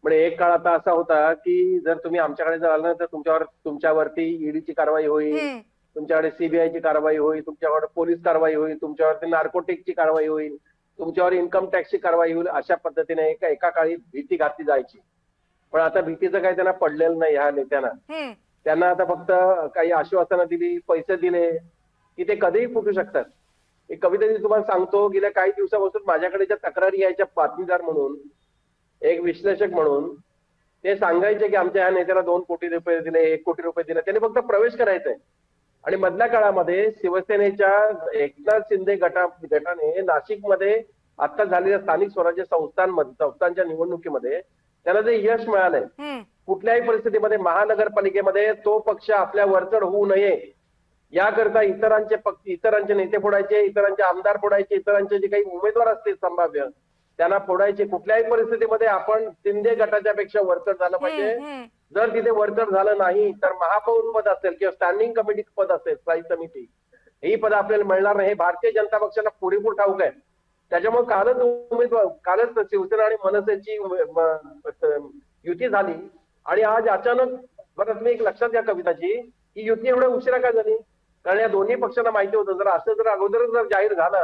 म्हणजे एक काळ आता असा होता की जर तुम्ही आमच्याकडे जर आलं तर तुमच्यावरती ईडीची कारवाई होईल, हं. तुमच्याकडे सीबीआयची कारवाई होईल, तुमच्याकडे पोलीस कारवाई होईल, तुमच्यावरती नार्कोटिकची कारवाई होईल, तुमच्यावर इन्कम टॅक्सची कारवाई होईल. अशा पद्धतीने एका काळी भीती घातली जायची. पण आता भीतीचं काही त्यांना पडलेलं नाही ह्या नेत्यांना. हं. त्यांना आता फक्त काही आश्वासनं दिली, पैसे दिले की ते कधीही फुटू शकतात. एक कविता तुम्हाला सांगतो, गेल्या काही दिवसापासून माझ्याकडे ज्या तक्रारी यायच्या बातमीदार म्हणून, एक विश्लेषक म्हणून, ते सांगायचे की आमच्या ह्या नेत्याला 2 कोटी रुपये दिले, 1 कोटी रुपये दिले. त्याने फक्त प्रवेश करायचंय. आणि मधल्या काळामध्ये शिवसेनेच्या एकनाथ शिंदे गटाने नाशिकमध्ये आता झालेल्या स्थानिक स्वराज्य संस्थांच्या निवडणुकीमध्ये त्याला जे यश मिळालंय, हं. कुठल्याही परिस्थितीमध्ये महानगरपालिकेमध्ये तो पक्ष आपल्या वरचढ होऊ नये याकरता इतरांचे नेते फोडायचे, इतरांचे आमदार फोडायचे, इतरांचे जे काही उमेदवार असतील संभाव्य त्यांना फोडायचे. कुठल्याही परिस्थितीमध्ये आपण शिंदे गटाच्या पेक्षा वरचढ झालं पाहिजे. हं. हं. जर तिथे वरचढ झालं नाही तर महापौर पद असेल किंवा स्टँडिंग कमिटी पद असेल, स्थायी समिती, ही पद आपल्याला मिळणार नाही. हे भारतीय जनता पक्षाला पुरेपूर ठाऊक आहे. त्याच्यामुळे कालच शिवसेना आणि मनसेची युती झाली आणि आज अचानक, बरं तुम्ही एक लक्षात घ्या कविताची, ही युती एवढ्या उशिरा का झाली? कारण या दोन्ही पक्षांना माहिती होतं जर असं जर अगोदरच जर जाहीर झालं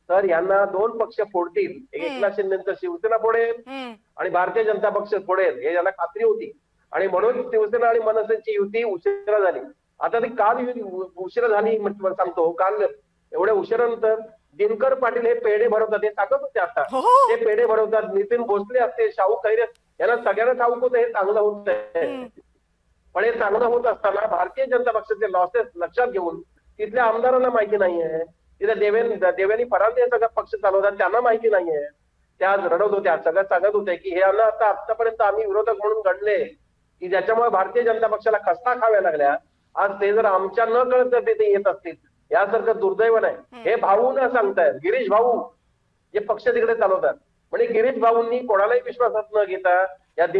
तर यांना 2 पक्ष फोडतील. एकनाथ शिंदेचं शिवसेना फोडेल हं. आणि भारतीय जनता पक्ष फोडेल, हे याला खात्री होती. आणि म्हणून शिवसेना आणि मनसेची युती उशिरा झाली. आता ती काल उशिरा झाली सांगतो. काल एवढ्या उशिरानंतर दिनकर पाटील हे पेढे भरवतात, हे सांगत होते आता. हो. ते पेढे भरवतात, नितीन भोसले असते, शाहू खैरे, यांना सगळ्यांना ठाऊक होतं हे चांगलं होत आहे. हं. पण हे चांगलं होत असताना भारतीय जनता पक्षाचे लॉसेस लक्षात घेऊन तिथल्या आमदारांना माहिती नाहीये, तिथे देवेनी फरांदे सगळा पक्ष चालवतात त्यांना माहिती नाहीये. त्या आज रडत होत्या, सगळं सांगत होते की हे आता आतापर्यंत आम्ही विरोधक म्हणून घडले की ज्याच्यामुळे भारतीय जनता पक्षाला खस्ता खाव्या लागल्या. आज ते जर आमच्या न कळत जर तिथे येत असतील, यासारखं दुर्दैव नाही. हे भाऊ न सांगतायत, गिरीश भाऊ जे पक्ष तिकडे चालवतात. म्हणजे गिरीश भाऊंनी कोणालाही विश्वासात न घेता